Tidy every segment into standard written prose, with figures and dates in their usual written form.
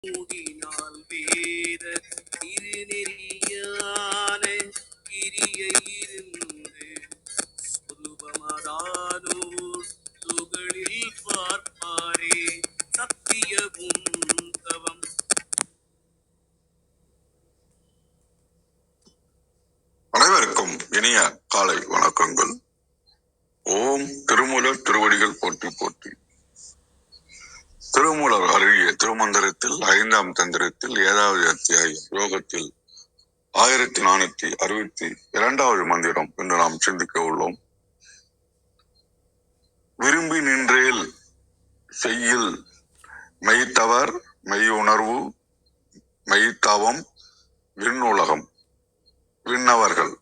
மூடினால் வேத திருநெறியான கிரியை இருந்து சொருபமதானோர் துகளில் பார்ப்பாரே சத்தியமும் தவம். அனைவருக்கும் இனிய காலை வணக்கங்கள். ஓம் திருமூலர் திருவடிகள் போற்றி போற்றி. திருமூலர் அருளிய திருமந்திரத்தில் 5ஆம் தந்திரத்தில் 7வது அத்தியாயம் யோகத்தில் 1462வது மந்திரம் என்று நாம் சிந்திக்க உள்ளோம். விரும்பி நின்றேல் செய்யில் மெய்த்தவர் மெய் உணர்வு மெய்த்தவம் விண்ணுலகம் விண்ணவர்கள்.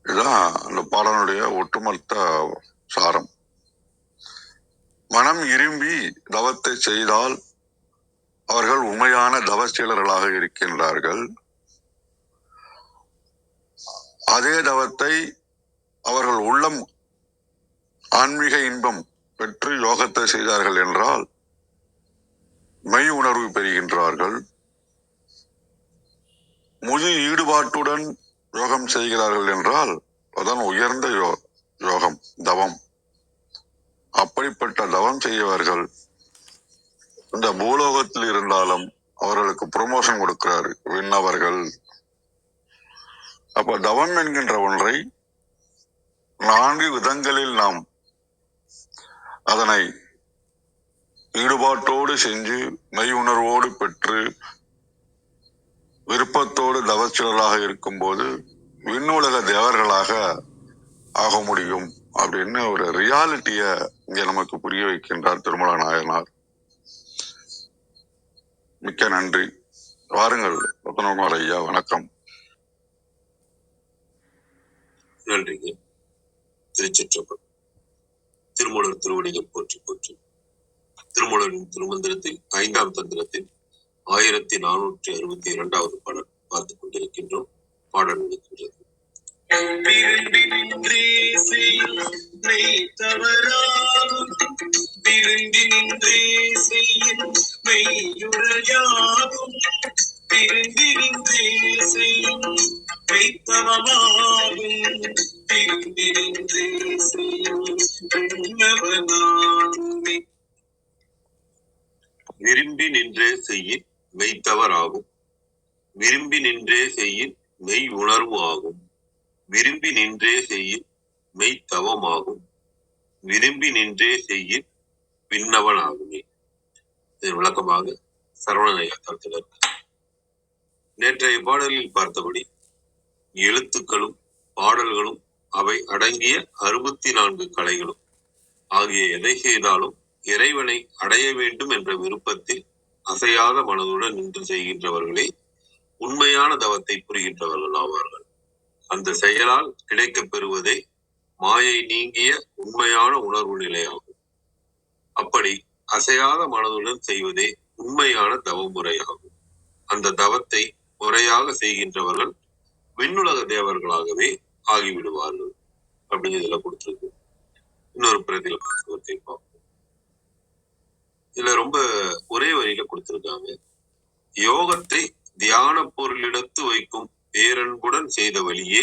இதுதான் அந்த பாடனுடைய ஒட்டுமொத்த சாரம். மனம் விரும்பி தவத்தை செய்தால் அவர்கள் உண்மையான தவசீலர்களாக இருக்கின்றார்கள். அதே தவத்தை அவர்கள் உள்ளம் ஆன்மீக இன்பம் பெற்று யோகத்தை செய்தார்கள் என்றால் மெய் உணர்வு பெறுகின்றார்கள். முழு ஈடுபாட்டுடன் யோகம் செய்கிறார்கள் என்றால் அதான் உயர்ந்த யோகம் தவம். அப்படிப்பட்ட தவம் செய்யவர்கள் இந்த பூலோகத்தில் இருந்தாலும் அவர்களுக்கு ப்ரமோஷன் கொடுக்கிறாரு விண்ணவர்கள். அப்ப தவம் என்கின்ற ஒன்றை 4 விதங்களில் நாம் அதனை ஈடுபாட்டோடு செஞ்சு மெய் உணர்வோடு பெற்று விருப்பத்தோடு தவச்சலாக இருக்கும் போது விண்ணுலக தேவர்களாக ஆக முடியும் அப்படின்னு ஒரு ரியாலிட்டிய இங்க நமக்கு புரிய வைக்கின்றார் திருமல நாயனார். மிக்க நன்றி. வாருங்கள் ரத்னகுமார் ஐயா, வணக்கம். நன்றிங்க. திருச்சிற்றம்பலம். திருமூலர் திருவடிகள் போற்றி போற்றி. திருமூலரின் திருமந்திரத்தில் 5ஆம் தந்திரத்தில் 1462வது பாடல் பார்த்துக் கொண்டிருக்கின்றோம். பாடல் இருக்கின்றது. விரும்பி நின்றே செய்யும் மெய்யுரையாகும் விரும்பி நின்றே செய்யும் மெய்த்தவமாகும் விரும்பி நின்றே செய்யும் விண்ணவனாகுமே. விரும்பி நின்றே செய்யின் மெய்த்தவராகும் விரும்பி நின்றே செய்யின் மெய் உணர்வு ஆகும் விரும்பி நின்றே செய்யின் மெய்த்தவமாகும் விரும்பி நின்றே செய்யின் விண்ணவன் ஆகுமே. இதன் விளக்கமாக சரவணனையா தரத்தினர் நேற்றைய பாடலில் பார்த்தபடி எழுத்துக்களும் பாடல்களும் அவை அடங்கிய 64 கலைகளும் ஆகிய எதை செய்தாலும் இறைவனை அடைய வேண்டும் என்ற விருப்பத்தில் அசையாத மனதுடன் நின்று செய்கின்றவர்களே உண்மையான தவத்தை புரிகின்றவர்கள் ஆவார்கள். அந்த செயலால் கிடைக்கப் பெறுவதே மாயை நீங்கிய உண்மையான உணர்வு நிலையாகும். அப்படி அசையாத மனதுடன் செய்வதே உண்மையான தவ முறையாகும். அந்த தவத்தை முறையாக செய்கின்றவர்கள் விண்ணுலக தேவர்களாகவே ஆகிவிடுவார்கள் அப்படின்னு இதுல கொடுத்திருக்கு. இன்னொரு பிரதியில பார்ப்போம். இதுல ரொம்ப ஒரே வரியில கொடுத்திருக்காங்க. யோகத்தை தியான பொருளிடத்து வைக்கும் பேரன்புடன் செய்த வழியே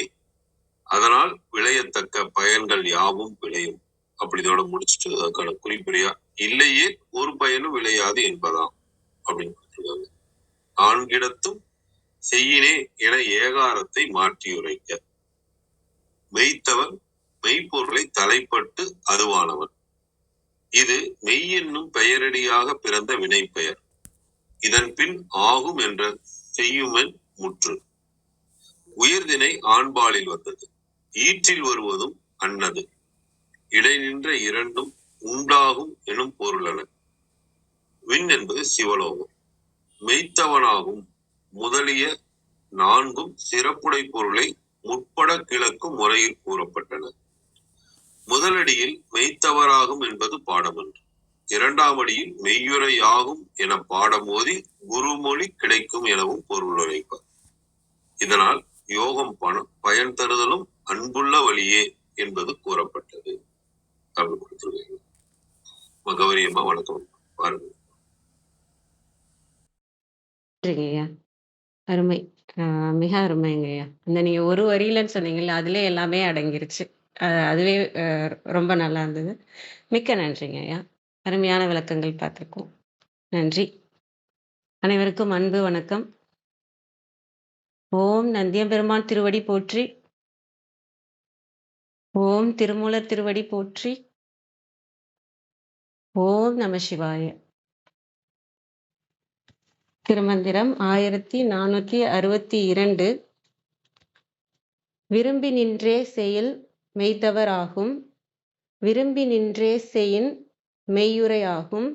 அதனால் விளையத்தக்க பயன்கள் யாவும் விளையும். அப்படி இதோட முடிச்சுட்டு அதுக்கான குறிப்பிடையா இல்லையே ஒரு பயனும் விளையாது என்பதாம் அப்படின்னு கொடுத்திருக்காங்க. ஆண்கிடத்தும் செய்யினே என ஏகாரத்தை மாற்றி உரைக்க மெய்த்தவன் மெய்ப்பொருளை தலைப்பட்டு அதுவானவன். இது மெய் என்னும் பெயரடியாக பிறந்த வினை பெயர். இதன் பின் ஆகும் என்ற செய்யுமன் முற்று. உயிர்தினை ஆண்பாலில் வந்தது. ஈற்றில் வருவதும் அன்னது. இடை நின்ற இரண்டும் உண்டாகும் எனும் பொருளன. விண் என்பது சிவலோகம். மெய்த்தவனாகும் முதலிய 4 சிறப்புடை பொருளை முற்பட கிழக்கும் முறையில் கூறப்பட்டன. முதலடியில் மெய்த்தவராகும் என்பது பாடமன்று. 2ஆம் அடியில் மெய்யுரையாகும் என பாடமோதி குருமொழி கிடைக்கும் எனவும் பொருள் உரைப்பார். இதனால் யோகம் பயன் தருதலும் அன்புள்ள வழியே என்பது கூறப்பட்டது. அப்படின்னு கொடுத்திருக்கீங்க. கௌரி அம்மா வணக்கம். பாருங்க. நன்றிங்கய்யா. அருமை. மிக அருமைங்கய்யா. அந்த நீங்க ஒரு வரியிலன்னு சொன்னீங்கல்ல, அதிலே எல்லாமே அடங்கிருச்சு. அதுவே ரொம்ப நல்லா இருந்தது. மிக்க நன்றிங்கய்யா. அருமையான விளக்கங்கள் பார்த்துருக்கோம். நன்றி. அனைவருக்கும் அன்பு வணக்கம். ஓம் நந்தியம்பெருமான் திருவடி போற்றி. ஓம் திருமூலர் திருவடி போற்றி. ஓம் நம சிவாய. திருமந்திரம் 1462. விரும்பி நின்றே செயல் மெய்த்தவராகும். விரும்பி நின்றே செயின் மெய்யுரையாகும்.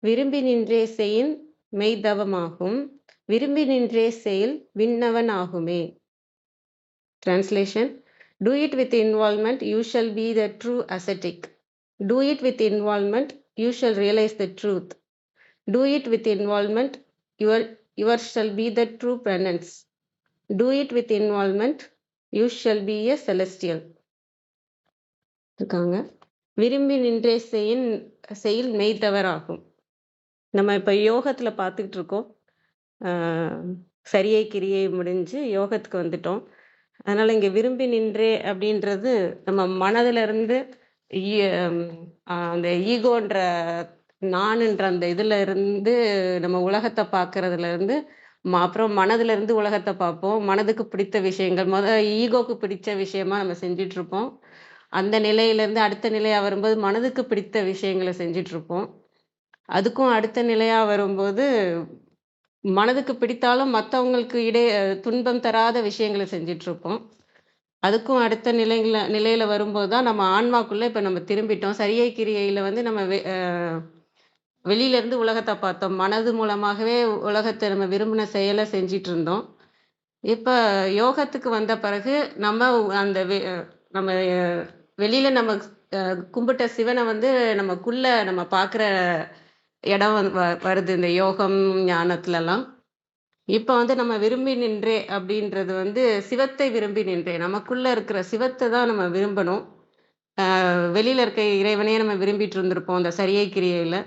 விரும்பி நின்றே செயின் மெய்தவமாகும். விரும்பி நின்றே செயல் விண்ணவன் ஆகுமே. Translation: Do it with involvement, you shall be the true ascetic. Do it with involvement, you shall realize the truth. Do it with involvement, yours shall be the true penance. Do it with involvement, you shall be a celestial. இருக்காங்க. விரும்பி நின்றே செயல் மெய்த்தவராகும். நம்ம இப்போ யோகத்தில் பார்த்துக்கிட்டு இருக்கோம். சரியை கிரியை முடிஞ்சு யோகத்துக்கு வந்துட்டோம். அதனால் இங்கே விரும்பி நின்றே அப்படின்றது நம்ம மனதிலிருந்து அந்த ஈகோன்ற நானுன்ற அந்த இதில் இருந்து நம்ம உலகத்தை பார்க்கறதுலேருந்து அப்புறம் மனதிலிருந்து உலகத்தை பார்ப்போம். மனதுக்கு பிடித்த விஷயங்கள் ஈகோக்கு பிடிச்ச விஷயமா நம்ம செஞ்சிட்ருப்போம். அந்த நிலையிலேருந்து அடுத்த நிலையாக வரும்போது மனதுக்கு பிடித்த விஷயங்களை செஞ்சிட்ருப்போம். அதுக்கும் அடுத்த நிலையாக வரும்போது மனதுக்கு பிடித்தாலும் மற்றவங்களுக்கு துன்பம் தராத விஷயங்களை செஞ்சிட்ருப்போம். அதுக்கும் அடுத்த நிலையில் வரும்போது தான் நம்ம ஆன்மாக்குள்ளே இப்போ நம்ம திரும்பிட்டோம். சரியை கிரியையில் வந்து நம்ம வெளியிலேருந்து உலகத்தை பார்த்தோம். மனது மூலமாகவே உலகத்தை நம்ம விரும்பின செயலை செஞ்சிட்டு இருந்தோம். இப்போ யோகத்துக்கு வந்த பிறகு நம்ம அந்த நம்ம வெளியில் நம்ம கும்பிட்ட சிவனை வந்து நமக்குள்ளே நம்ம பார்க்குற இடம் வருது இந்த யோகம் ஞானத்துலலாம். இப்போ வந்து நம்ம விரும்பி நின்றே அப்படின்றது வந்து சிவத்தை விரும்பி நின்றே, நமக்குள்ளே இருக்கிற சிவத்தை தான் நம்ம விரும்பணும். வெளியில் இருக்க இறைவனையே நம்ம விரும்பிட்டு இருந்திருப்போம் அந்த சரியை கிரியையில்.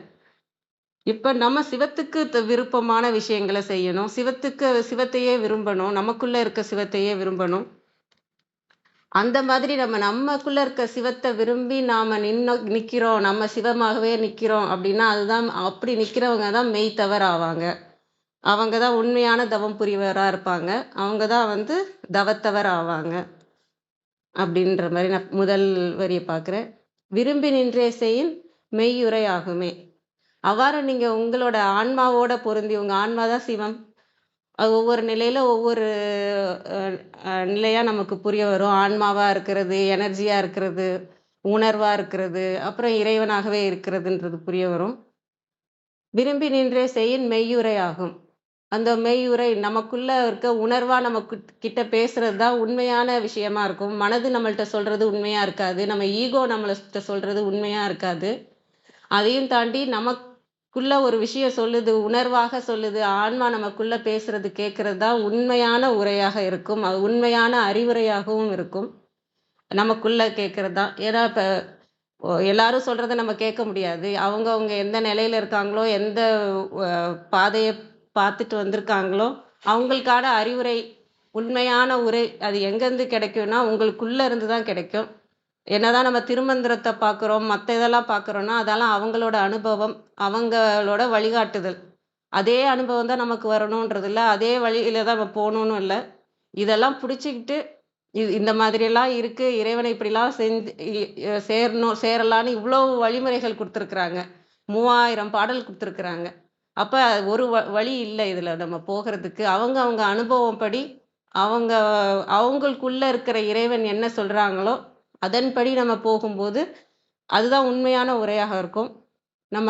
இப்போ நம்ம சிவத்துக்கு விருப்பமான விஷயங்களை செய்யணும். சிவத்தையே விரும்பணும். நமக்குள்ளே இருக்க சிவத்தையே விரும்பணும். அந்த மாதிரி நமக்குள்ளே இருக்க சிவத்தை விரும்பி நாம் நிற்கிறோம், நம்ம சிவமாகவே நிற்கிறோம் அப்படின்னா அதுதான் அப்படி நிற்கிறவங்க தான் மெய்த்தவர் ஆவாங்க. அவங்க தான் உண்மையான தவம் புரிவராக இருப்பாங்க. அவங்க தான் வந்து தவத்தவர் ஆவாங்க அப்படின்ற மாதிரி நான் முதல் வரியை பார்க்குறேன். விரும்பி நின்றே செய்யின் மெய்யுரை ஆகுமே. அவ்வாறு நீங்கள் உங்களோட ஆன்மாவோட பொருந்தி, உங்கள் ஆன்மா தான் சிவம். அது ஒவ்வொரு நிலையில் ஒவ்வொரு நிலையாக நமக்கு புரிய வரும். ஆன்மாவாக இருக்கிறது, எனர்ஜியாக இருக்கிறது, உணர்வாக இருக்கிறது, அப்புறம் இறைவனாகவே இருக்கிறதுன்றது புரிய வரும். விரும்பி நின்றே செய்யின் மெய்யுரை ஆகும். அந்த மெய்யுரை நமக்குள்ளே இருக்க உணர்வாக நமக்கு கிட்ட பேசுகிறது தான் உண்மையான விஷயமா இருக்கும். மனது நம்மள்கிட்ட சொல்கிறது உண்மையாக இருக்காது. நம்ம ஈகோ நம்மள்கிட்ட சொல்கிறது உண்மையாக இருக்காது. அதையும் தாண்டி நமக்குள்ள ஒரு விஷயம் சொல்லுது, உணர்வாக சொல்லுது, ஆன்மா நமக்குள்ளே பேசுறது கேட்குறது தான் உண்மையான உரையாக இருக்கும். அது உண்மையான அறிவுரையாகவும் இருக்கும். நமக்குள்ளே கேட்குறது தான். ஏன்னா இப்போ எல்லாரும் சொல்கிறத நம்ம கேட்க முடியாது. அவங்க எந்த நிலையில் இருக்காங்களோ, எந்த பாதையை பார்த்துட்டு வந்திருக்காங்களோ அவங்களுக்கான அறிவுரை, உண்மையான உரை அது எங்கேருந்து கிடைக்கும்னா உங்களுக்குள்ளே இருந்து தான் கிடைக்கும். என்னதான் நம்ம திருமந்திரத்தை பார்க்குறோம், மற்ற இதெல்லாம் பார்க்குறோன்னா அதெல்லாம் அவங்களோட அனுபவம், அவங்களோட வழிகாட்டுதல். அதே அனுபவம் தான் நமக்கு வரணுன்றது இல்லை, அதே வழியில் தான் நம்ம போகணுன்னு இல்லை. இதெல்லாம் பிடிச்சிக்கிட்டு இந்த மாதிரியெல்லாம் இருக்குது, இறைவனை இப்படிலாம் சேரலான்னு இவ்வளோ வழிமுறைகள் கொடுத்துருக்குறாங்க. 3000 பாடல் கொடுத்துருக்குறாங்க. அப்போ ஒரு வழி இல்லை இதில் நம்ம போகிறதுக்கு. அவங்க அனுபவம் படி அவங்களுக்குள்ளே இருக்கிற இறைவன் என்ன சொல்கிறாங்களோ அதன்படி நம்ம போகும்போது அதுதான் உண்மையான உரையாக இருக்கும். நம்ம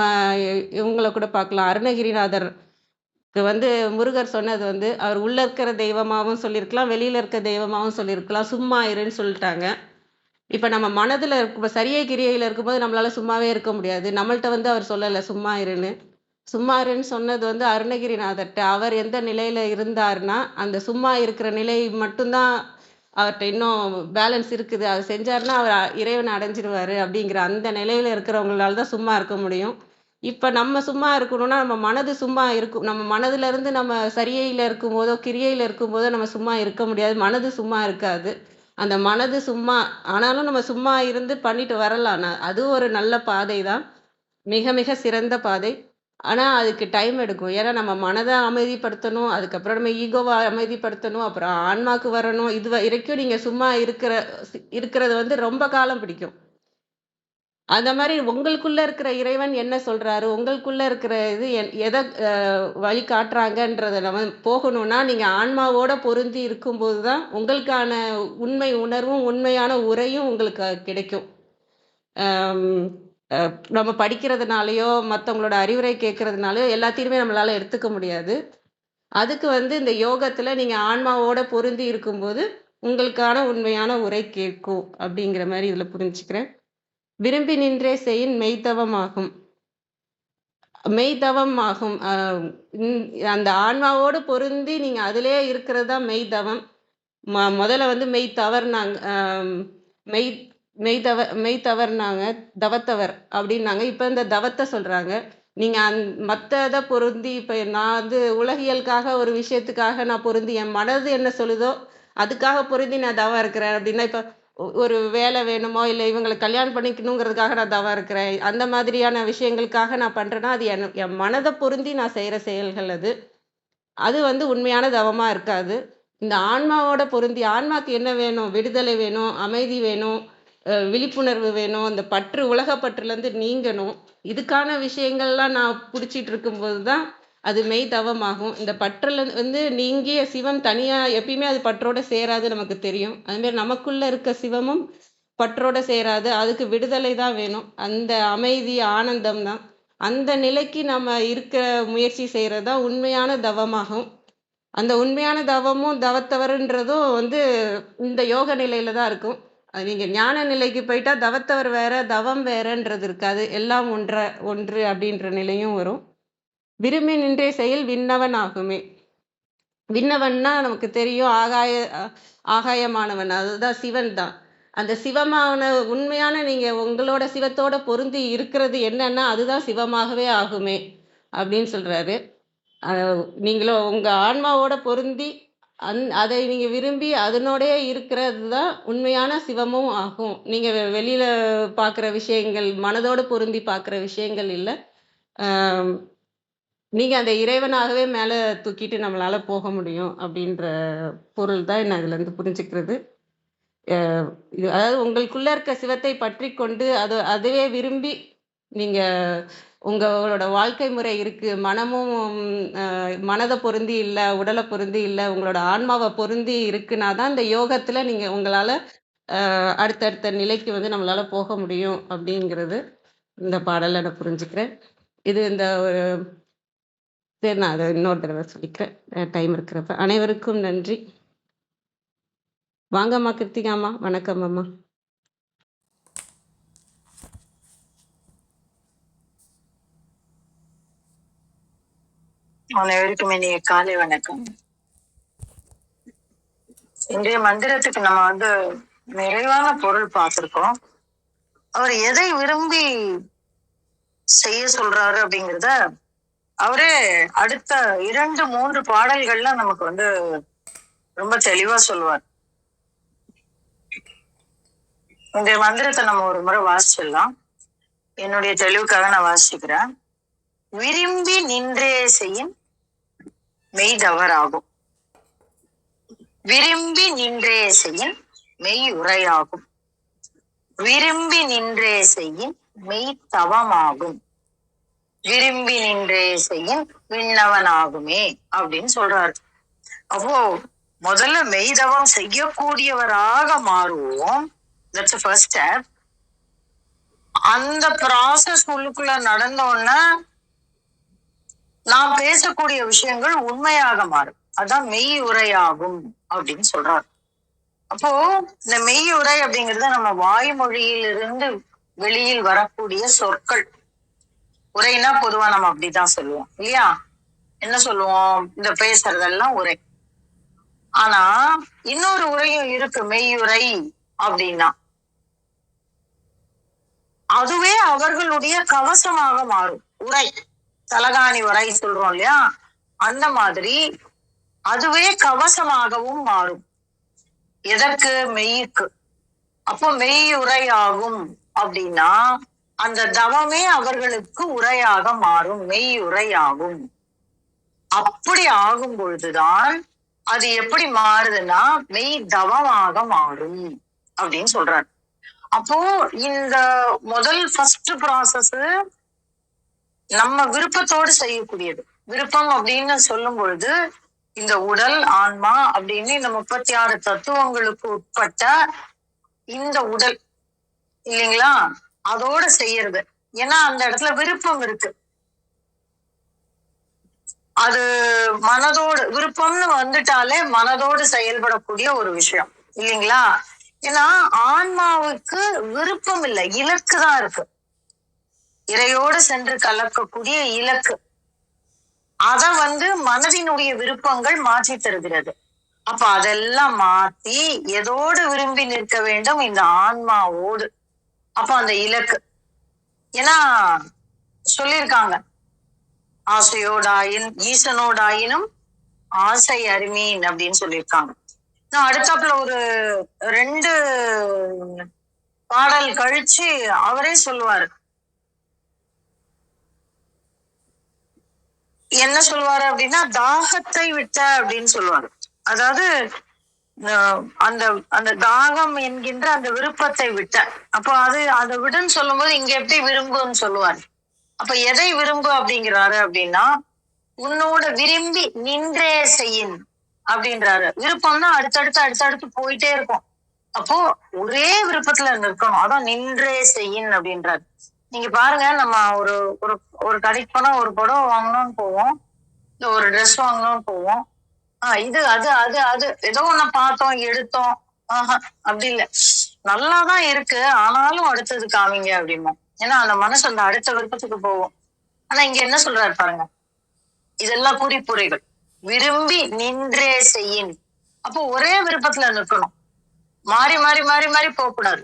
இவங்களை கூட பார்க்கலாம். அருணகிரிநாதருக்கு வந்து முருகர் சொன்னது வந்து அவர் உள்ளே இருக்கிற தெய்வமாகவும் சொல்லியிருக்கலாம், வெளியில் இருக்க தெய்வமாகவும் சொல்லியிருக்கலாம். சும்மா இருன்னு சொல்லிட்டாங்க. இப்போ நம்ம மனதில் இருக்கும் சரியை கிரியையில் இருக்கும்போது நம்மளால் சும்மாவே இருக்க முடியாது. நம்மள்கிட்ட வந்து அவர் சொல்லலை சும்மா இருன்னு. சும்மாருன்னு சொன்னது வந்து அருணகிரிநாதர்கிட்ட. அவர் எந்த நிலையில் இருந்தார்னா அந்த சும்மா இருக்கிற நிலை மட்டும்தான் அவர்கிட்ட இன்னும் பேலன்ஸ் இருக்குது. அவர் செஞ்சார்னா அவர் இறைவனை அடைஞ்சிடுவார் அப்படிங்கிற அந்த நிலையில் இருக்கிறவங்களால தான் சும்மா இருக்க முடியும். இப்ப நம்ம சும்மா இருக்கணும்னா, நம்ம மனது சும்மா இருக்கும். நம்ம மனதுல இருந்து நம்ம சரியில இருக்கும்போதோ, கிரியையில இருக்கும்போதோ நம்ம சும்மா இருக்க முடியாது. மனது சும்மா இருக்காது. அந்த மனது சும்மா ஆனாலும் நம்ம சும்மா இருந்து பண்ணிட்டு வரலாம். அது ஒரு நல்ல பாதை தான். மிக மிக சிறந்த பாதை. ஆனா, அதுக்கு டைம் எடுக்கும். ஏன்னா நம்ம மனத அமைதிப்படுத்தணும். அதுக்கப்புறம் நம்ம ஈகோவ அமைதிப்படுத்தணும். அப்புறம் ஆன்மாக்கு வரணும். இது வரைக்கும் நீங்க சும்மா இருக்கிறது வந்து ரொம்ப காலம் பிடிக்கும். அந்த மாரி உங்களுக்குள்ள இருக்கிற இறைவன் என்ன சொல்றாரு? உங்களுக்குள்ள இருக்கிற இது எத வழி காட்டுறாங்கன்றத நம்ம போகணும்னா, நீங்க ஆன்மாவோட பொருந்தி இருக்கும்போது தான், உங்களுக்கான உண்மை உணர்வும், உண்மையான உரையும் உங்களுக்கு கிடைக்கும். அம் அ நம்ம படிக்கிறதுனாலயோ, மத்தவங்களோட அறிவுரை கேட்கறதுனாலயோ எல்லாத்தையுமே நம்மளால எடுத்துக்க முடியாது. அதுக்கு வந்து இந்த யோகத்துல நீங்க ஆன்மாவோட பொருந்தி இருக்கும்போது, உங்களுக்கான உண்மையான உரை கேட்கும். அப்படிங்கிற மாரி இதுல புரிஞ்சுக்கிறேன். விரும்பி நின்றே செயின் மெய்த்தவமாகும். மெய்தவம் ஆகும். ம் அந்த ஆன்மாவோடு பொருந்தி நீங்க அதிலேயே இருக்கிறது தான் மெய்தவம். முதல்ல வந்து மெய்த்தவர்னாங்க. மெய் மெய்த்தவர்னாங்க. தவத்தவர் அப்டின்னாங்க. இப்ப இந்த தவத்த சொல்றாங்க. நீங்க மத்த இத பொருந்தி இப்ப நான் வந்து உலகியலுக்காக ஒரு விஷயத்துக்காக நான் பொருந்தி என் மனது என்ன சொல்லுதோ, அதுக்காக பொருந்தி நான் தவம் இருக்கிறேன் அப்டின்னா, இப்ப ஒரு வேலை வேணுமோ, இல்ல இவங்கள கல்யாணம் பண்ணிக்கணுங்கிறதுக்காக நான் தவம் இருக்கிறேன். அந்த மாதிரியான விஷயங்களுக்காக நான் பண்றேன்னா, அது என் மனத பொருந்தி நான் செய்ற செயல்கள் அது. அது வந்து உண்மையான தவமா இருக்காது. இந்த ஆன்மாவோட பொருந்தி ஆன்மாக்கு என்ன வேணும்? விடுதலை வேணும், அமைதி வேணும், விழிப்புணர்வு வேணும், அந்த உலக பற்றுலேருந்து நீங்கணும். இதுக்கான விஷயங்கள்லாம் நான் புடிச்சிட்டு இருக்கும்போது தான், அது மெய் தவமாகும். இந்த பற்றுல வந்து நீங்கிய சிவம் தனியா எப்பயுமே அது பற்றோட சேராது நமக்கு தெரியும். அதுமாரி நமக்குள்ள இருக்க சிவமும் பற்றோட சேராது. அதுக்கு விடுதலை தான் வேணும். அந்த அமைதி, ஆனந்தம் தான். அந்த நிலைக்கு நம்ம இருக்க முயற்சி செய்றது தான் உண்மையான தவமாகும். அந்த உண்மையான தவமும், தவத்தவருன்றதும் வந்து இந்த யோக நிலையில தான் இருக்கும். அது நீங்க ஞான நிலைக்கு போயிட்டா தவத்தவர் வேற, தவம் வேறன்றது இருக்காது. எல்லாம் ஒன்று அப்படின்ற நிலையும் வரும். விரும்பி நின்றே செயல் விண்ணவன் ஆகுமே. விண்ணவன்னா நமக்கு தெரியும் ஆகாயமானவன். அதுதான் சிவன் தான். அந்த சிவமான உண்மையான நீங்க உங்களோட சிவத்தோட பொருந்தி இருக்கிறது என்னன்னா, அதுதான் சிவமாகவே ஆகுமே அப்படின்னு சொல்றாரு. அ நீங்களும் உங்க ஆன்மாவோட பொருந்தி, அதை நீங்க விரும்பி அதனோடயே இருக்கிறது தான் உண்மையான சிவமும் ஆகும். நீங்க வெளியில பார்க்குற விஷயங்கள், மனதோட பொருந்தி பார்க்குற விஷயங்கள் இல்ல. அ நீங்க அந்த இறைவனாகவே மேல தூக்கிட்டு நம்மளால போக முடியும் அப்படின்ற பொருள் தான் நான் இதுலருந்து புரிஞ்சுக்கிறது. அ இது அதாவது உங்களுக்குள்ள இருக்க சிவத்தை பற்றிக்கொண்டு, அதுவே விரும்பி நீங்க உங்களோட வாழ்க்கை முறை இருக்கு. மனமும் மனத பொருந்தி இல்ல, உடல பொருந்தி இல்ல, உங்களோட ஆன்மாவ பொருந்தி இருக்குன்னா தான் இந்த யோகத்துல நீங்க உங்களால அடுத்தடுத்த நிலைக்கு வந்து நம்மளால போக முடியும் அப்படிங்கிறது இந்த பாடல்ல நான் புரிஞ்சுக்கிறேன். இது இந்த ஒரு சரி நான் அத இன்னொரு தடவ சொல்லிக்கிறேன். டைம் இருக்கிறப்ப. அனைவருக்கும் நன்றி. வாங்கம்மா கிருத்திகாம்மா. வணக்கம் அம்மா. அனைவருக்கும் இனிய காலை வணக்கம். இன்றைய மந்திரத்துக்கு நம்ம வந்து நிறைவான பொருள் பார்த்திருக்கோம். அவர் எதை விரும்பி செய்ய சொல்றாரு அப்படிங்கிறத அவரே அடுத்த 2-3 பாடல்கள்ல நமக்கு வந்து ரொம்ப தெளிவா சொல்லுவார். இந்த மந்திரத்தை நம்ம ஒரு முறை வாசிச்சிடலாம். என்னுடைய தெளிவுக்காக நான் வாசிக்கிறேன். விரும்பி நின்றே செய்யும் மெய் தவறாகும். விரும்பி நின்றே செய்யும் மெய் உரையாகும். விரும்பி நின்றே செய்யும் மெய் தவமாகும். விரும்பி நின்றே செய்யும் விண்ணவனாகுமே அப்படின்னு சொல்றாரு. அப்போ முதல்ல மெய்தவம் செய்யக்கூடியவராக மாறுவோம். That's first step. அந்த ப்ராசஸ் உள்ளுக்குள்ள நடந்தோன்னா நாம் பேசக்கூடிய விஷயங்கள் உண்மையாக மாறும். அதான் மெய் உரையாகும் அப்படின்னு சொல்றாரு. அப்போ இந்த மெய் உரை அப்படிங்கிறது நம்ம வாய்மொழியிலிருந்து வெளியில் வரக்கூடிய சொற்கள். உரைனா பொதுவா நம்ம அப்படிதான் சொல்லுவோம் இல்லையா? என்ன சொல்லுவோம்? இந்த பேசுறதெல்லாம் உரை. ஆனா இன்னொரு உரையும் இருக்கு, மெய்யுரை அப்படின்னா. அதுவே அவர்களுடைய கவசமாக மாறும். உரை, தலகாணி உரை சொல்றோம் இல்லையா, அந்த மாதிரி அதுவே கவசமாகவும் மாறும். எதற்கு? மெய்யுக்கு. அப்போ மெய் உரையாகும் அப்படின்னா அந்த தவமே அவர்களுக்கு உரையாக மாறும், மெய் உரையாகும். அப்படி ஆகும் பொழுதுதான் அது எப்படி மாறுதுன்னா மெய் தவமாக மாறும் அப்படின்னு சொல்றாரு. அப்போ இந்த முதல் ஃபர்ஸ்ட் ப்ராசஸ் நம்ம விருப்பத்தோடு செய்யக்கூடியது. விருப்பம் அப்படின்னு சொல்லும் பொழுது இந்த உடல், ஆன்மா அப்படின்னு இந்த 36 தத்துவங்களுக்கு உட்பட்ட இந்த உடல் இல்லைங்களா, அதோட செய்யறது. ஏன்னா அந்த இடத்துல விருப்பம் இருக்கு. அது மனதோடு, விருப்பம்னு வந்துட்டாலே மனதோடு செயல்படக்கூடிய ஒரு விஷயம் இல்லைங்களா. ஏன்னா ஆன்மாவுக்கு விருப்பம் இல்லை, இலக்கு தான் இருக்கு. இறையோடு சென்று கலக்கக்கூடிய இலக்கு. அத மனதினுடைய விருப்பங்கள் மாற்றி தருகிறது. அப்ப அதெல்லாம் மாத்தி எதோடு விரும்பி நிற்க வேண்டும்? இந்த ஆன்மாவோடு. அப்ப அந்த இலக்கு, ஏன்னா சொல்லியிருக்காங்க, ஆசையோடாயின் ஈசனோடாயினும் ஆசை அருமீன் அப்படின்னு சொல்லியிருக்காங்க. நான் அடுத்தாப்புல ஒரு 2 பாடல் கழிச்சு அவரே சொல்லுவாரு. என்ன சொல்லுவாரு அப்படின்னா, தாகத்தை விட்ட அப்படின்னு சொல்லுவாரு. அதாவது அந்த அந்த தாகம் என்கின்ற அந்த விருப்பத்தை விட்ட. அப்போ அதை விடுன்னு சொல்லும் போது இங்க எப்படி விரும்புன்னு சொல்லுவாரு. அப்ப எதை விரும்பு அப்படிங்கிறாரு அப்படின்னா, உன்னோட விரும்பி நின்றே செய்யின் அப்படின்றாரு. விருப்பம்னா அடுத்தடுத்து போயிட்டே இருக்கும். அப்போ ஒரே விருப்பத்துல நிற்கணும். அதான் நின்றே செய்யின் அப்படின்றாரு. நீங்க பாருங்க, நம்ம ஒரு ஒரு ஒரு கடைக்கு போனா ஒரு புடவை வாங்கணும்னு போவோம், இல்ல ஒரு ட்ரெஸ் வாங்கணும்னு போவோம். இது அது அது அது ஏதோ ஒண்ணு பார்த்தோம், எடுத்தோம். அப்படி இல்லை, நல்லாதான் இருக்கு, ஆனாலும் அடுத்தது காமிங்க அப்படிமா. ஏன்னா அந்த மனசு அந்த அடுத்த விருப்பத்துக்கு போவோம். ஆனா இங்க என்ன சொல்றாரு பாருங்க, இதெல்லாம் குறிப்புரைகள். விரும்பி நின்றே செய்யின். அப்போ ஒரே விருப்பத்துல நிற்கணும், மாறி மாறி மாறி மாறி போகக்கூடாது.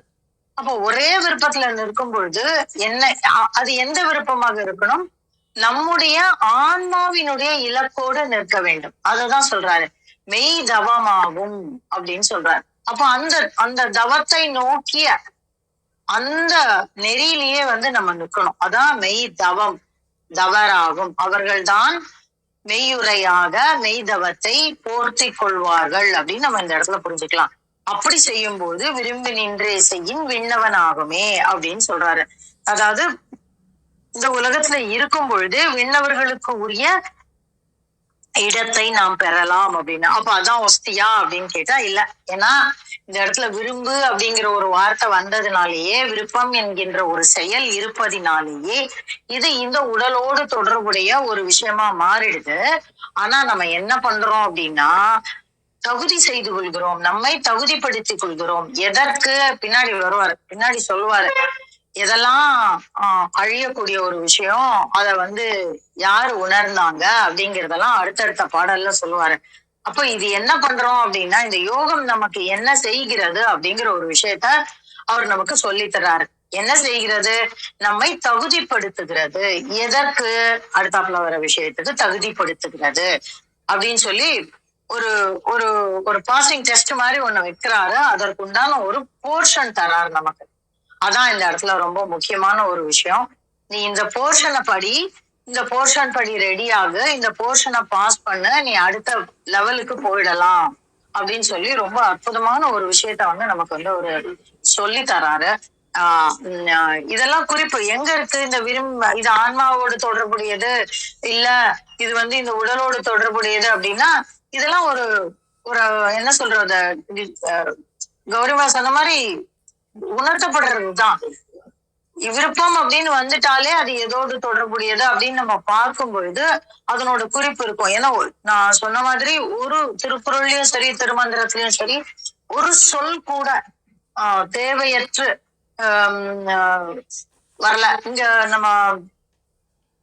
அப்போ ஒரே விருப்பத்துல நிற்கும் பொழுது என்ன, அது எந்த விருப்பமாக இருக்கணும்? நம்முடைய ஆன்மாவினுடைய இலக்கோடு நிற்க வேண்டும். அததான் சொல்றாரு, மெய் தவமாகும் அப்படின்னு சொல்றாரு. அப்போ அந்த அந்த தவத்தை நோக்கிய அந்த நெறியிலேயே நம்ம நிற்கணும். அதான் மெய் தவம், தவறாகும். அவர்கள்தான் மெய்யுரையாக மெய்தவத்தை போர்த்தி கொள்வார்கள் அப்படின்னு நம்ம இந்த இடத்துல புரிஞ்சுக்கலாம். அப்படி செய்யும் போது விரும்பி நின்றே செய்யின் விண்ணவன் ஆகுமே அப்படின்னு சொல்றாரு. அதாவது இந்த உலகத்துல இருக்கும் பொழுது விண்ணவர்களுக்கு உரிய இடத்தை நாம் பெறலாம் அப்படின்னு. அப்ப அதான் ஒஸ்தியா அப்படின்னு கேட்டா இல்ல. ஏன்னா இந்த இடத்துல விரும்பு அப்படிங்கிற ஒரு வார்த்தை வந்ததுனாலேயே, விருப்பம் என்கின்ற ஒரு செயல் இருப்பதினாலேயே இது இந்த உடலோடு தொடர்புடைய ஒரு விஷயமா மாறிடுது. ஆனா நம்ம என்ன பண்றோம் அப்படின்னா, தகுதி செய்து கொள்கிறோம், நம்மை தகுதிப்படுத்திக் கொள்கிறோம். எதற்கு? பின்னாடி வருவாரு, பின்னாடி சொல்லுவாரு. எதெல்லாம் அழியக்கூடிய ஒரு விஷயம், அத யாரு உணர்ந்தாங்க அப்படிங்கறதெல்லாம் அடுத்தடுத்த பாடல்ல சொல்லுவாரு. அப்ப இது என்ன பண்றோம் அப்படின்னா, இந்த யோகம் நமக்கு என்ன செய்கிறது அப்படிங்கிற ஒரு விஷயத்த அவர் நமக்கு சொல்லி தர்றாரு. என்ன செய்கிறது? நம்மை தகுதிப்படுத்துகிறது. எதற்கு? அடுத்தாப்புல வர விஷயத்துக்கு தகுதிப்படுத்துகிறது அப்படின்னு சொல்லி ஒரு ஒரு ஒரு பாசிங் டெஸ்ட் மாதிரி ஒண்ணு வைக்கிறாரு. அதற்குண்டான ஒரு போர்ஷன் தராரு நமக்கு. அதான் இந்த இடத்துல ரொம்ப முக்கியமான ஒரு விஷயம். நீ இந்த போர்ஷனை படி, இந்த போர்ஷன் படி ரெடியாக, இந்த போர்ஷனை பாஸ் பண்ண, நீ அடுத்த லெவலுக்கு போயிடலாம் அப்படின்னு சொல்லி ரொம்ப அற்புதமான ஒரு விஷயத்த நமக்கு ஒரு சொல்லி தராரு. இதெல்லாம் குறிப்பு எங்க இருக்கு? இந்த இது ஆன்மாவோடு தொடர்புடையது இல்ல, இது இந்த உடலோடு தொடர்புடையது அப்படின்னா, இதெல்லாம் ஒரு ஒரு என்ன சொல்றது, கௌரிமா சொன்ன மாதிரி உணர்த்தப்படுறதுதான். விருப்பம் அப்படின்னு வந்துட்டாலே அது எதோடு தொடர்புடையது அப்படின்னு நம்ம பார்க்கும் பொழுது அதனோட குறிப்பு இருக்கும். ஏன்னா நான் சொன்ன மாதிரி ஒரு திருக்குறள்லயும் சரி, திருமந்திரத்திலயும் சரி, ஒரு சொல் கூட தேவையற்று வரல. இங்க நம்ம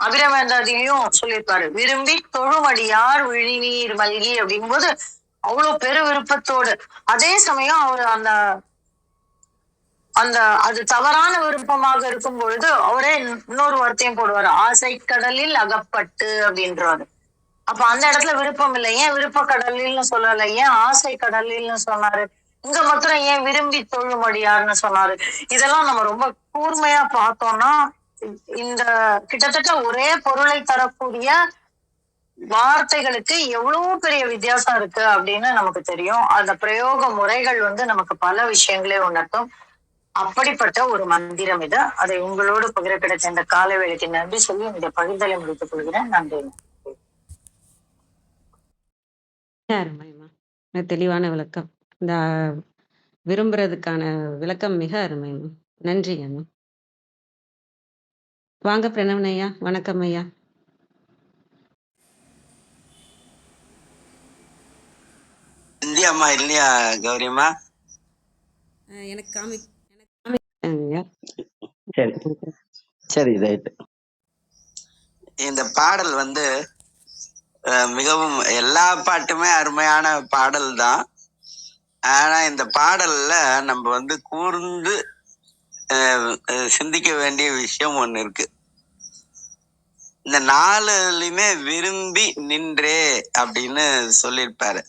அபிரமேந்தாதிலையும் சொல்லியிருப்பாரு, விரும்பி தொழுமடியார் விழிநீர் மல்கி அப்படிங்கும் போது அவ்வளவு பெரு விருப்பத்தோடு. அதே சமயம் அவர் அது தவறான விருப்பமாக இருக்கும் பொழுது அவரே இன்னொரு வார்த்தையும் போடுவாரு, ஆசை கடலில் அகப்பட்டு அப்படின்றாரு. அப்ப அந்த இடத்துல விருப்பம் இல்லை, ஏன் விருப்ப கடலில்னு சொல்லல, ஏன் ஆசை கடலில்னு சொன்னாரு, இங்க மாத்திரம் ஏன் விரும்பி தொழுமடியார்னு சொன்னாரு. இதெல்லாம் நம்ம ரொம்ப கூர்மையா பார்த்தோம்னா இந்த கிட்டத்தட்ட ஒரே பொருளை தரக்கூடிய வார்த்தைகளுக்கு எவ்வளவு பெரிய வித்தியாசம் இருக்கு அப்படின்னு நமக்கு தெரியும். அந்த பிரயோக முறைகள் நமக்கு பல விஷயங்களே உணர்த்தும். அப்படிப்பட்ட ஒரு மந்திரம் இது. அதை உங்களோடு பகிர கிடைச்ச இந்த கால வேளைக்கு நன்றி சொல்லி இந்த பகிர்தலை முடித்துக் கொள்கிறேன். நன்றி. அருமைமா, தெளிவான விளக்கம். இந்த விரும்புறதுக்கான விளக்கம் மிக அருமைமா. நன்றி அம்மா. வாங்க பிரணவன் ஐயா. வணக்கம் ஐயா. இந்தியாமா இல்லையா கௌரியம்மா? எனக்கு காமி சரி சரி ரைட்டு. இந்த பாடல் மிகவும் எல்லா பாட்டுமே அருமையான பாடல் தான். ஆனா இந்த பாடல்ல நம்ம கூர்ந்து சிந்திக்க வேண்டிய விஷயம் ஒண்ணு இருக்கு. இந்த 4லையுமே விரும்பி நின்றே அப்படின்னு சொல்லியிருப்பாரு.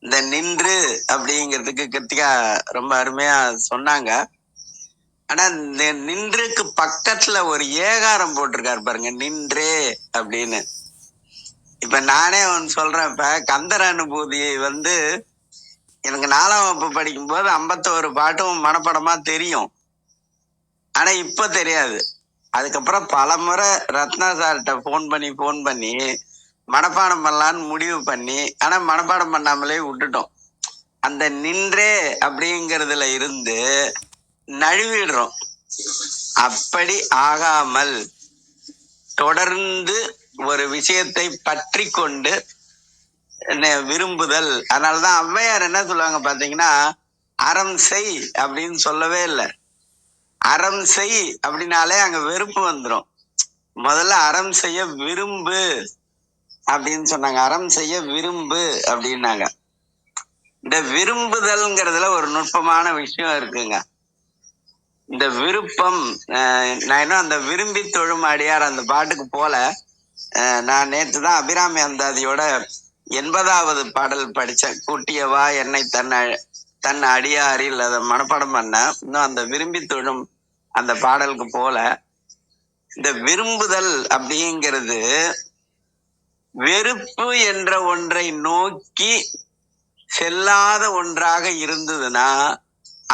இந்த நின்று அப்படிங்கிறதுக்கு கிருத்திகா ரொம்ப அருமையா சொன்னாங்க. ஆனா இந்த நின்றுக்கு பக்கத்துல ஒரு ஏகாரம் போட்டிருக்காரு பாருங்க, நின்றே அப்படின்னு. இப்ப நானே ஒன்னு சொல்றேன். இப்ப கந்தர் அனுபூதியை எனக்கு 4ஆம் வகுப்பு படிக்கும் போது 51 பாட்டும் மனப்படமா தெரியும். ஆனா இப்ப தெரியாது. அதுக்கப்புறம் பல முறை ரத்னா சார்கிட்ட போன் பண்ணி மனப்பாடம் பண்ணலான்னு முடிவு பண்ணி, ஆனா மனப்பாடம் பண்ணாமலே விட்டுட்டோம். அந்த நின்றே அப்படிங்கிறதுல இருந்து நழுவிடுறோம். அப்படி ஆகாமல் தொடர்ந்து ஒரு விஷயத்தை பற்றி கொண்டு விரும்புதல். அதனாலதான் ஔவையார் என்ன சொல்லுவாங்க பாத்தீங்கன்னா, அறம் செய் அப்படின்னு சொல்லவே இல்லை. அறம் செய் அப்படின்னாலே அங்க வெறுப்பு வந்துடும். முதல்ல அறம் செய்ய விரும்பு அப்படின்னு சொன்னாங்க. அறம் செய்ய விரும்பு அப்படின்னாங்க. இந்த விரும்புதல்ங்கிறதுல ஒரு நுட்பமான விஷயம் இருக்குங்க. இந்த விருப்பம், நான் இன்னும் அந்த விரும்பி தொழும் அடியார் அந்த பாட்டுக்கு போல. நான் நேற்று தான் அபிராமி அந்தாதியோட 80வது பாடல் படிச்சேன். கூட்டியவா என்னை தன் அடியாரில் அதை மனப்பாடம் பண்ண. இன்னும் அந்த விரும்பி தொழும் அந்த பாடலுக்கு போல. இந்த விரும்புதல் அப்படிங்கிறது வெறுப்பு என்ற ஒன்றை நோக்கி செல்லாத ஒன்றாக இருந்ததுன்னா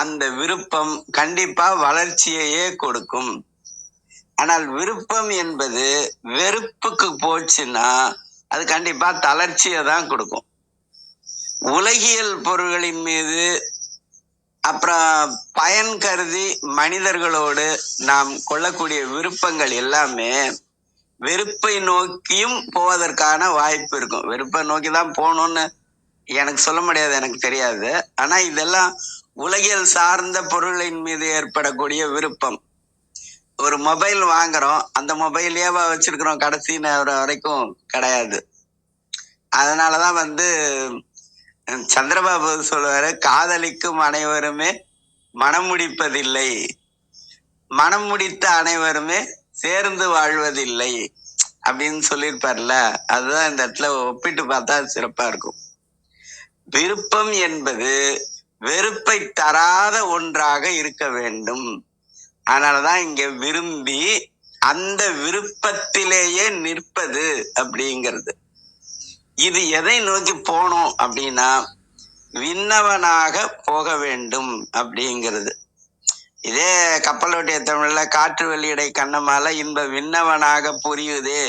அந்த விருப்பம் கண்டிப்பா வளர்ச்சியையே கொடுக்கும். ஆனால் விருப்பம் என்பது வெறுப்புக்கு போச்சுன்னா அது கண்டிப்பா தளர்ச்சியை தான் கொடுக்கும். உலகியல் பொருள்களின் மீது அப்புறம் பயன் கருதி மனிதர்களோடு நாம் கொள்ளக்கூடிய விருப்பங்கள் எல்லாமே வெறுப்பை நோக்கியும் போவதற்கான வாய்ப்பு இருக்கும். வெறுப்பை நோக்கி தான் போகணும்னு எனக்கு சொல்ல முடியாது, எனக்கு தெரியாது. ஆனா இதெல்லாம் உலகியல் சார்ந்த பொருளின் மீது ஏற்படக்கூடிய விருப்பம். ஒரு மொபைல் வாங்குறோம், அந்த மொபைலேவா வச்சிருக்கிறோம் கடைசி நேரம் வரைக்கும்? கிடையாது. அதனாலதான் சந்திரபாபு சொல்லுவாரு, காதலிக்கும் அனைவருமே மனம் முடிப்பதில்லை, மனம் முடித்த அனைவருமே சேர்ந்து வாழ்வதில்லை அப்படின்னு சொல்லியிருப்பார்ல. அதுதான் இந்த இடத்துல ஒப்பிட்டு பார்த்தா சிறப்பா இருக்கும். விருப்பம் என்பது வெறுப்பை தராத ஒன்றாக இருக்க வேண்டும். அதனாலதான் இங்க விரும்பி அந்த விருப்பத்திலேயே நிற்பது அப்படிங்கிறது. இது எதை நோக்கி போனோம் அப்படின்னா விண்ணவனாக போக வேண்டும் அப்படிங்கிறது. இதே கப்பலோட்டிய தமிழ்ல காற்று வெளியிடை கண்ணமால இன்ப விண்ணவனாக புரியுதே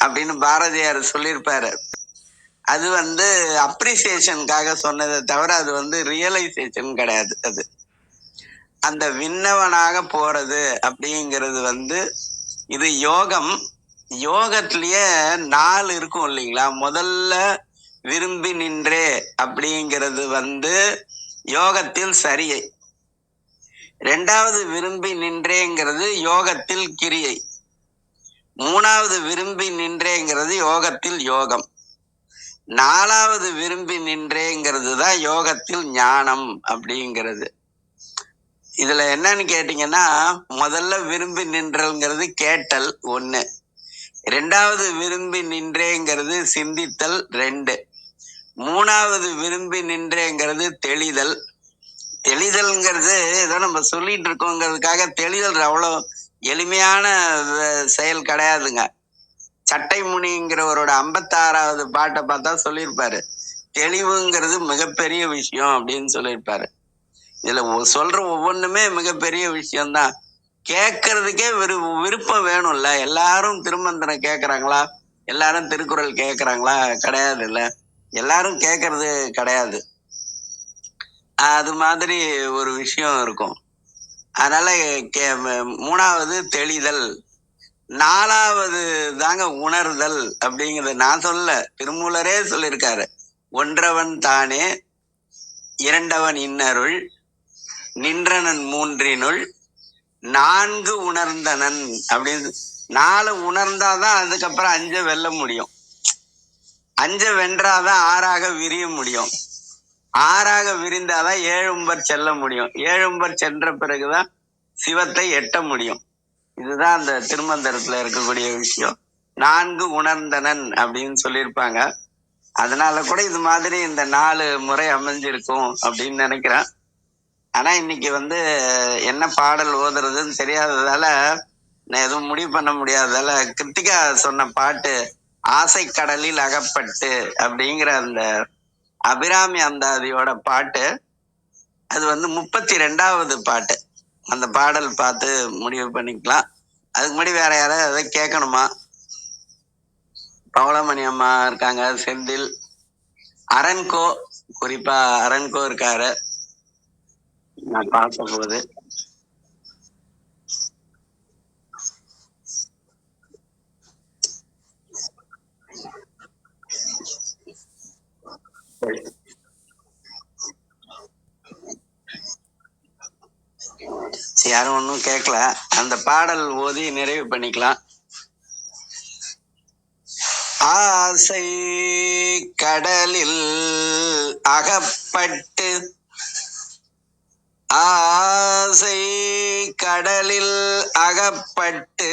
அப்படின்னு பாரதியார் சொல்லியிருப்பாரு. அது அப்ரிசியேஷனுக்காக சொன்னதை தவிர அது ரியலைசேஷன் கிடையாது. அது அந்த விண்ணவனாக போறது அப்படிங்கிறது இது யோகம். யோகத்திலேயே 4 இருக்கும் இல்லைங்களா? முதல்ல விரும்பி நின்றே அப்படிங்கிறது யோகத்தில் சரியை. 2வது விரும்பி நின்றேங்கிறது யோகத்தில் கிரியை. 3வது விரும்பி நின்றேங்கிறது யோகத்தில் யோகம். 4வது விரும்பி நின்றேங்கிறது தான் யோகத்தில் ஞானம் அப்படிங்கிறது. இதுல என்னன்னு கேட்டீங்கன்னா, முதல்ல விரும்பி நின்றல்ங்கிறது கேட்டல் 1. 2வது விரும்பி நின்றேங்கிறது சிந்தித்தல் 2. 3வது விரும்பி நின்றேங்கிறது தெளிதல். தெளிதல்ங்கிறது ஏதோ நம்ம சொல்லிட்டு இருக்கோங்கிறதுக்காக தெளிதல் அவ்வளோ எளிமையான செயல் கிடையாதுங்க. சட்டை முனிங்கிறவரோட 56வது பாட்டை பார்த்தா சொல்லியிருப்பாரு, தெளிவுங்கிறது மிகப்பெரிய விஷயம் அப்படின்னு சொல்லியிருப்பாரு. இதுல சொல்ற ஒவ்வொன்றுமே மிகப்பெரிய விஷயம்தான். கேட்கறதுக்கே விருப்பம் வேணும்ல. எல்லாரும் திருமந்திரம் கேட்கறாங்களா? எல்லாரும் திருக்குறள் கேட்கறாங்களா? கிடையாது இல்ல. எல்லாரும் கேட்கறது கிடையாது. அது மாதிரி ஒரு விஷயம் இருக்கும். அதனால 3வது தெளிதல். 4வது தாங்க உணர்தல் அப்படிங்கிறது நான் சொல்ல, திருமூலரே சொல்லியிருக்காரு. ஒன்றவன் தானே, இரண்டவன் இன்னருள், நின்றனன் மூன்றினுள், 4 உணர்ந்தனன் அப்படின்னு. 4 உணர்ந்தாதான் அதுக்கப்புறம் 5 வெல்ல முடியும். 5 வென்றாதான் 6ஆக விரிய முடியும். 6ஆக விரிந்தாதான் 7 செல்ல முடியும். 7 சென்ற பிறகுதான் சிவத்தை எட்ட முடியும். இதுதான் அந்த திருமந்திரத்துல இருக்கக்கூடிய விஷயம். 4 உணர்ந்தனன் அப்படின்னு சொல்லியிருப்பாங்க. அதனால கூட இது மாதிரி இந்த 4 முறை அமைஞ்சிருக்கும் அப்படின்னு நினைக்கிறேன். ஆனா இன்னைக்கு என்ன பாடல் ஓதுறதுன்னு தெரியாததால நான் எதுவும் முடிவு பண்ண முடியாததால கிருத்திகா சொன்ன பாட்டு ஆசை கடலில் அகப்பட்டு அப்படிங்கிற அந்த அபிராமி அந்தாதியோட பாட்டு, அது 32வது பாட்டு. அந்த பாடல் பார்த்து முடிவு பண்ணிக்கலாம். அதுக்கு முன்னாடி வேற யாராவது அதை கேட்கணுமா? பவளமணி அம்மா இருக்காங்க, செந்தில், அரண்கோ, குறிப்பா அரண்கோ இருக்காரு. நான் பார்த்த போது யாரும் ஒன்றும் கேட்கல. அந்த பாடல் ஓதி நிறைவு பண்ணிக்கலாம். ஆசை கடலில் அகப்பட்டு, ஆசை கடலில் அகப்பட்டு,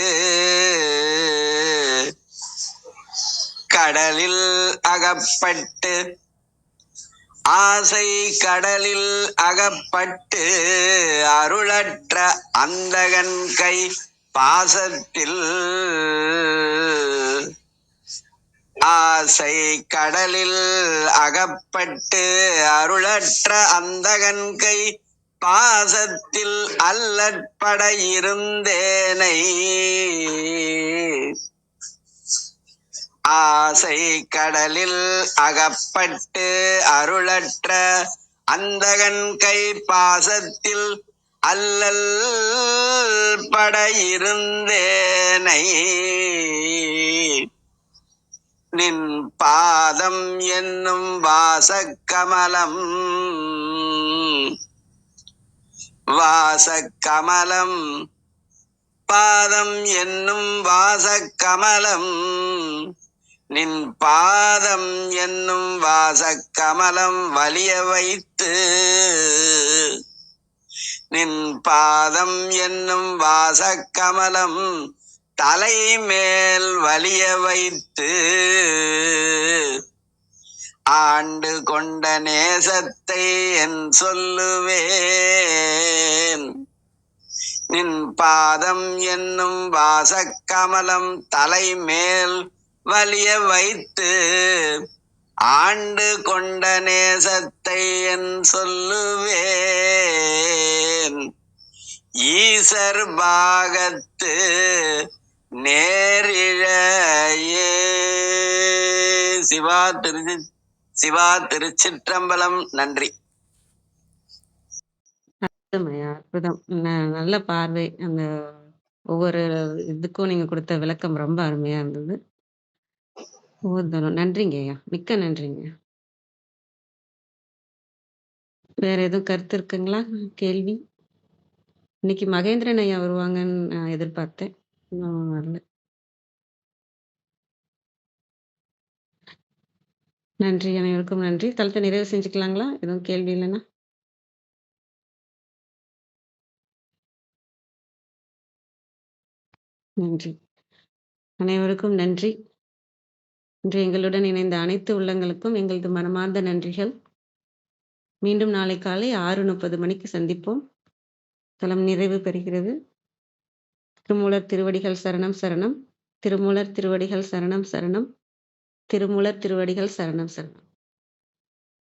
கடலில் அகப்பட்டு, ஆசை கடலில் அகப்பட்டு, அருளற்ற அந்தகன் கை பாசத்தில், ஆசை கடலில் அகப்பட்டு அருளற்ற அந்தகன் கை பாசத்தில் அல்லற்பட இருந்தேனை, ஆசை கடலில் அகப்பட்டு அருளற்ற அந்தகன் கை பாசத்தில் அல்லல் பட இருந்தேனை, நின் பாதம் என்னும் வாசக்கமலம், வாசக்கமலம், பாதம் என்னும் வாசக்கமலம், நின் பாதம் என்னும் வாசக்கமலம் வலிய வைத்து, நின் பாதம் என்னும் வாசக்கமலம் தலைமேல் வலிய வைத்து, ஆண்டு கொண்ட நேசத்தை என் சொல்லுவேன், நின் பாதம் என்னும் வாசக்கமலம் தலைமேல் வலிய வைத்து, ஆண்டு கொண்ட நேசத்தை என் சொல்லுவேன், ஈசர் பாகத்து நேரிழையே. சிவா திருச்சிற்றம்பலம். நன்றி. அற்புதம். நல்ல பார்வை. அந்த ஒவ்வொரு இதுக்கும் நீங்க கொடுத்த விளக்கம் ரொம்ப அருமையா இருந்தது. நன்றிங்க ஐயா, மிக்க நன்றிங்க. வேற எதுவும் கருத்து இருக்குங்களா? கேள்வி? இன்னைக்கு மகேந்திரன் ஐயா வருவாங்கன்னு நான் எதிர்பார்த்தேன், வரல. நன்றி, அனைவருக்கும் நன்றி. தளத்தை நிறைவு செஞ்சுக்கலாங்களா? எதுவும் கேள்வி இல்லைன்னா? நன்றி. அனைவருக்கும் நன்றி. இன்று எங்களுடன் இணைந்த அனைத்து உள்ளங்களுக்கும் எங்களது மனமார்ந்த நன்றிகள். மீண்டும் நாளை காலை 6:30 மணிக்கு சந்திப்போம். தலம் நிறைவு பெறுகிறது. திருமூலர் திருவடிகள் சரணம் சரணம். திருமூலர் திருவடிகள் சரணம் சரணம். திருமூலர் திருவடிகள் சரணம் சரணம்.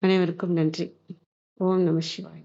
அனைவருக்கும் நன்றி. ஓம் நம சிவாய.